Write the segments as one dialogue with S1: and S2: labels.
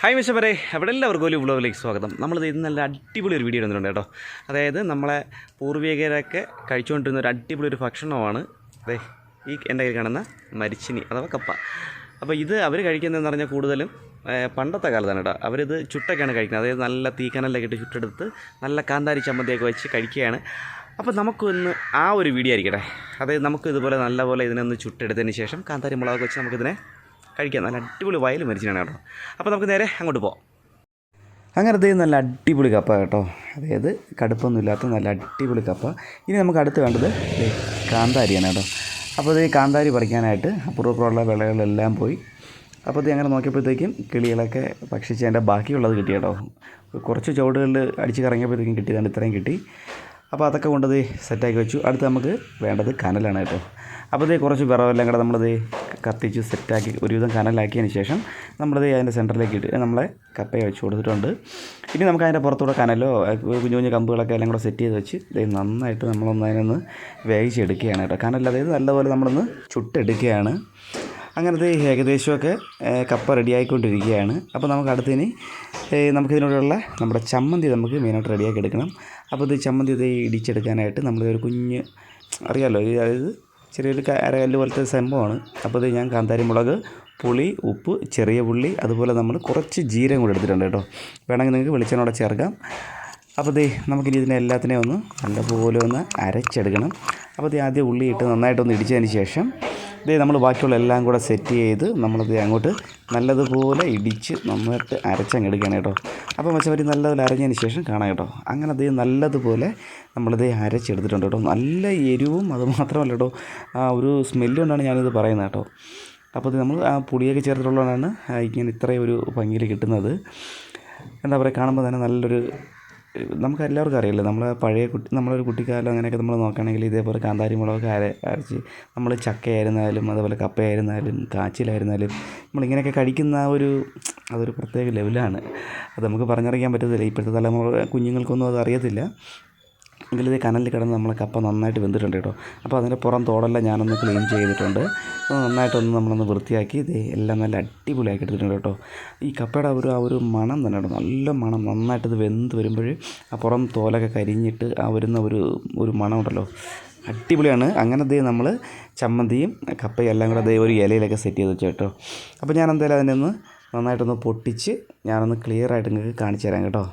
S1: Hi mister അവിടെ എല്ലാവർക്കും ഒരു വ്ളോഗിലേക്ക് സ്വാഗതം. നമ്മളിത് ഇന്ന് നല്ല അടിപൊളി ഒരു വീഡിയോ ഇടുന്നുണ്ട് കേട്ടോ. അതായത് നമ്മളെ പൂർവികരൊക്കെ കഴിച്ചുകൊണ്ടിരുന്ന ഒരു അടിപൊളി ഒരു ഭക്ഷണമാണ് അതെ ഈ എൻ്റെ കയ്യിൽ കാണുന്ന മരിച്ചിനി അഥവാ കപ്പ. അപ്പോൾ ഇത് അവർ കഴിക്കുന്നതെന്ന് പറഞ്ഞാൽ കൂടുതലും പണ്ടത്തെ കാലത്താണ് കേട്ടോ. അവരിത് ചുട്ടൊക്കെയാണ് കഴിക്കുന്നത്. അതായത് നല്ല തീക്കനലൊക്കെ ഇട്ട് ചുട്ടെടുത്ത് നല്ല കാന്താരി ചമ്മന്തിയൊക്കെ വെച്ച് കഴിക്കുകയാണ്. അപ്പോൾ നമുക്കൊന്ന് ആ ഒരു വീഡിയോ ആയിരിക്കട്ടെ. അതായത് നമുക്ക് ഇതുപോലെ നല്ലപോലെ ഇതിനൊന്ന് ചുട്ടെടുത്തതിന് ശേഷം കാന്താരി മുളകൊക്കെ വെച്ച് നമുക്കിതിനെ കഴിക്കാം. നല്ല അടിപൊളി വയൽ മരിച്ചിനാണ് കേട്ടോ. അപ്പോൾ നമുക്ക് നേരെ അങ്ങോട്ട് പോകാം. അങ്ങനത്തെ നല്ല അടിപൊളി കപ്പ കേട്ടോ. അതായത് കടുപ്പൊന്നുമില്ലാത്ത നല്ല അടിപൊളി കപ്പ. ഇനി നമുക്ക് അടുത്ത് വേണ്ടത് കാന്താരിയാണ് കേട്ടോ. അപ്പോൾ ഇത് കാന്താരി പറിക്കാനായിട്ട് അപ്പുറപ്പുറമുള്ള വിളകളെല്ലാം പോയി. അപ്പോൾ ഇത് അങ്ങനെ നോക്കിയപ്പോഴത്തേക്കും കിളികളൊക്കെ ഭക്ഷിച്ച് അതിൻ്റെ ബാക്കിയുള്ളത് കിട്ടി കേട്ടോ. കുറച്ച് ചുവടുകളിൽ അടിച്ച് കറങ്ങിയപ്പോഴത്തേക്കും കിട്ടിയതാണ്, ഇത്രയും കിട്ടി. അപ്പോൾ അതൊക്കെ കൊണ്ടത് സെറ്റാക്കി വെച്ചു. അടുത്ത് നമുക്ക് വേണ്ടത് കനലാണ് കേട്ടോ. അപ്പോൾ ഇത് കുറച്ച് വിറവെല്ലാം കൂടെ നമ്മളിത് കത്തിച്ച് സെറ്റാക്കി ഒരുവിധം കനലാക്കിയതിന് ശേഷം നമ്മളിത് അതിൻ്റെ സെൻറ്ററിലേക്ക് ഇട്ട് നമ്മളെ കപ്പയെ വെച്ച് കൊടുത്തിട്ടുണ്ട്. ഇനി നമുക്ക് അതിൻ്റെ പുറത്തൂടെ കനലോ കുഞ്ഞു കുഞ്ഞു കമ്പുകളൊക്കെ എല്ലാം കൂടെ സെറ്റ് ചെയ്ത് വെച്ച് ഇത് നന്നായിട്ട് നമ്മളൊന്ന് അതിനൊന്ന് വേവിച്ചെടുക്കുകയാണ് കേട്ടോ. കനൽ അതായത് നല്ലപോലെ നമ്മളൊന്ന് ചുട്ടെടുക്കുകയാണ്. അങ്ങനത്തെ ഏകദേശമൊക്കെ കപ്പ റെഡിയായിക്കൊണ്ടിരിക്കുകയാണ്. അപ്പോൾ നമുക്ക് അടുത്തതിന് നമുക്കിതിനോടുള്ള നമ്മുടെ ചമ്മന്തി നമുക്ക് മെയിനായിട്ട് റെഡിയാക്കി എടുക്കണം. അപ്പോൾ ഇത് ചമ്മന്തി ഇത് ഇടിച്ചെടുക്കാനായിട്ട് നമ്മൾ ഒരു കുഞ്ഞ് അറിയാമല്ലോ, അതായത് ചെറിയൊരു അരകല്ല് പോലത്തെ സംഭവമാണ്. അപ്പോൾ ഇത് ഞാൻ കാന്താരി മുളക്, പുളി, ഉപ്പ്, ചെറിയ ഉള്ളി, അതുപോലെ നമ്മൾ കുറച്ച് ജീരകം കൂടെ എടുത്തിട്ടുണ്ട് കേട്ടോ. വേണമെങ്കിൽ നിങ്ങൾക്ക് വെളിച്ചെണ്ണയോടെ ചേർക്കാം. അപ്പോൾ ഇത് നമുക്കിനി ഇതിനെ എല്ലാത്തിനെയും ഒന്ന് നല്ലപോലെ ഒന്ന് അരച്ചെടുക്കണം. അപ്പോൾ ഇത് ആദ്യം ഉള്ളി ഇട്ട് നന്നായിട്ടൊന്ന് ഇടിച്ചതിന് ശേഷം ഇത് നമ്മൾ ബാക്കിയുള്ള എല്ലാം കൂടെ സെറ്റ് ചെയ്ത് നമ്മളത് അങ്ങോട്ട് നല്ലതുപോലെ ഇടിച്ച് നന്നായിട്ട് അരച്ചങ്ങെടുക്കുകയാണ് കേട്ടോ. അപ്പോൾ മച്ചവരി നല്ലതുപോലെ അരഞ്ഞതിന് ശേഷം കാണാം കേട്ടോ. അങ്ങനെ അത് നല്ലതുപോലെ നമ്മളിത് അരച്ചെടുത്തിട്ടുണ്ട് കേട്ടോ. നല്ല എരിവും അതുമാത്രമല്ല കേട്ടോ, ആ ഒരു സ്മെല്ല് കൊണ്ടാണ് ഞാനിത് പറയുന്നത് കേട്ടോ. അപ്പോൾ ഇത് നമ്മൾ ആ പുളിയൊക്കെ ചേർത്തിട്ടുള്ളതാണ് ഇങ്ങനെ ഇത്രയും ഒരു ഭംഗിയിൽ കിട്ടുന്നത്. എന്താ പറയുക, കാണുമ്പോൾ തന്നെ നല്ലൊരു നമുക്ക് എല്ലാവർക്കും അറിയില്ലേ, നമ്മളൊരു കുട്ടിക്കാലം അങ്ങനെയൊക്കെ നമ്മൾ നോക്കുകയാണെങ്കിൽ ഇതേപോലെ കാന്താരി മുളകൊക്കെ അരച്ച് നമ്മൾ ചക്കയായിരുന്നാലും അതുപോലെ കപ്പയായിരുന്നാലും കാച്ചിലായിരുന്നാലും നമ്മളിങ്ങനെയൊക്കെ കഴിക്കുന്ന അതൊരു പ്രത്യേക ലെവലാണ്. അത് നമുക്ക് പറഞ്ഞറിയിക്കാൻ പറ്റത്തില്ല. ഇപ്പോഴത്തെ തലമുറ കുഞ്ഞുങ്ങൾക്കൊന്നും അത് അറിയത്തില്ല. എങ്കിലും ഇത് കനലിൽ കിടന്ന് നമ്മളെ കപ്പ നന്നായിട്ട് വെന്തിട്ടുണ്ട് കേട്ടോ. അപ്പോൾ അതിൻ്റെ പുറം തോടെല്ലാം ഞാനൊന്ന് ക്ലീൻ ചെയ്തിട്ടുണ്ട്. നന്നായിട്ടൊന്ന് നമ്മളൊന്ന് വൃത്തിയാക്കി ഇത് എല്ലാം നല്ല അടിപൊളിയാക്കി എടുത്തിട്ടുണ്ട് കേട്ടോ. ഈ കപ്പയുടെ ആ ഒരു മണം തന്നെ കേട്ടോ, നല്ല മണം. നന്നായിട്ടത് വെന്ത് വരുമ്പോൾ ആ പുറം തോലൊക്കെ കരിഞ്ഞിട്ട് ആ വരുന്ന ഒരു മണം ഉണ്ടല്ലോ, അടിപൊളിയാണ്. അങ്ങനെ നമ്മൾ ചമ്മന്തിയും കപ്പയും എല്ലാം കൂടെ ഒരു ഇലയിലൊക്കെ സെറ്റ് ചെയ്ത് വെച്ചു കേട്ടോ. അപ്പോൾ ഞാൻ എന്തായാലും അതിനെ ഒന്ന് നന്നായിട്ടൊന്ന് പൊട്ടിച്ച് ഞാനൊന്ന് ക്ലിയറായിട്ട് നിങ്ങൾക്ക് കാണിച്ചു തരാം കേട്ടോ.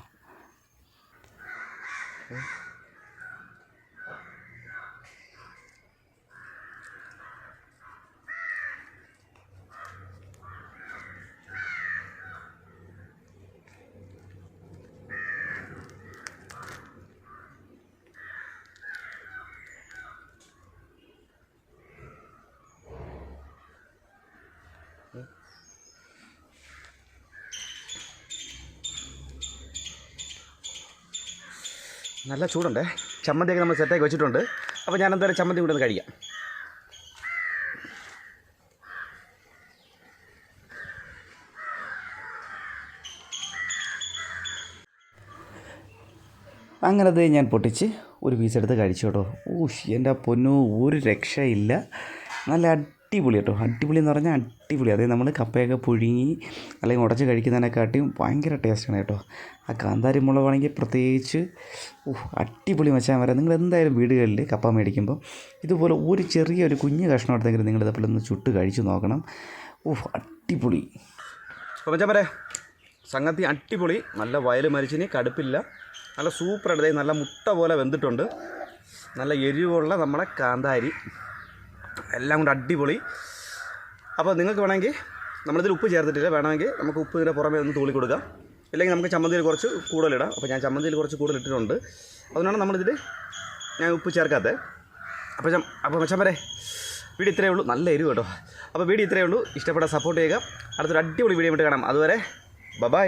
S1: നല്ല ചൂടുണ്ടേ. ചമ്മന്തിയൊക്കെ നമ്മൾ സെറ്റാക്കി വെച്ചിട്ടുണ്ട്. അപ്പോൾ ഞാൻ എന്തായാലും ചമ്മന്തി കൂടെ ഒന്ന് കഴിക്കാം. അങ്ങനത് ഞാൻ പൊട്ടിച്ച് ഒരു പീസ് എടുത്ത് കഴിച്ചു കേട്ടോ. എൻ്റെ പൊന്നു, ഒരു രക്ഷയില്ല. നല്ല അടിപൊളി കേട്ടോ. അടിപൊളി എന്ന് പറഞ്ഞാൽ അടിപൊളി. അതായത് നമ്മൾ കപ്പയൊക്കെ പുഴുങ്ങി അല്ലെങ്കിൽ ഉടച്ച് കഴിക്കുന്നതിനെക്കാട്ടിയും ഭയങ്കര ടേസ്റ്റാണ് കേട്ടോ. ആ കാന്താരി മുളകാണെങ്കിൽ പ്രത്യേകിച്ച് അടിപൊളി മച്ചാൻ വരാം. നിങ്ങൾ എന്തായാലും വീടുകളിൽ കപ്പ മേടിക്കുമ്പോൾ ഇതുപോലെ ഒരു ചെറിയൊരു കുഞ്ഞ് കഷ്ണം എടുത്തെങ്കിലും നിങ്ങൾ ഇതേപോലെ ഒന്ന് ചുട്ട് കഴിച്ച് നോക്കണം. അടിപൊളി. അപ്പോൾ മച്ചാൻ വരെ സംഗതി അടിപൊളി. നല്ല വയൽ മരിച്ചിന്, കടുപ്പില്ല, നല്ല സൂപ്പറായിട്ട് നല്ല മുട്ട പോലെ വെന്തിട്ടുണ്ട്. നല്ല എരിവുള്ള നമ്മളെ കാന്താരി എല്ലാം കൊണ്ട് അടിപൊളി. അപ്പോൾ നിങ്ങൾക്ക് വേണമെങ്കിൽ നമ്മളിതിൽ ഉപ്പ് ചേർത്തിട്ടില്ല, വേണമെങ്കിൽ നമുക്ക് ഉപ്പ് ഇതിൻ്റെ പുറമേ ഒന്ന് തൂളി കൊടുക്കാം. ഇല്ലെങ്കിൽ നമുക്ക് ചമ്മന്തിയിൽ കുറച്ച് കൂടുതലിടാം. അപ്പോൾ ഞാൻ ചമ്മന്തിയിൽ കുറച്ച് കൂടുതലിട്ടിട്ടുണ്ട്, അതുകൊണ്ടാണ് നമ്മളിതിൽ ഞാൻ ഉപ്പ് ചേർക്കാത്തത്. അപ്പോൾ മച്ചാൻ വരെ വീഡിയോ ഇത്രയേ ഉള്ളൂ. നല്ല എരിവ് കേട്ടോ. അപ്പോൾ വീഡിയോ ഇത്രയേ ഉള്ളൂ. ഇഷ്ടപ്പെട്ട സപ്പോർട്ട് ചെയ്യുക. അടുത്തൊരു അടിപൊളി വീഡിയോ വിട്ട് കാണാം. അതുവരെ ബൈ.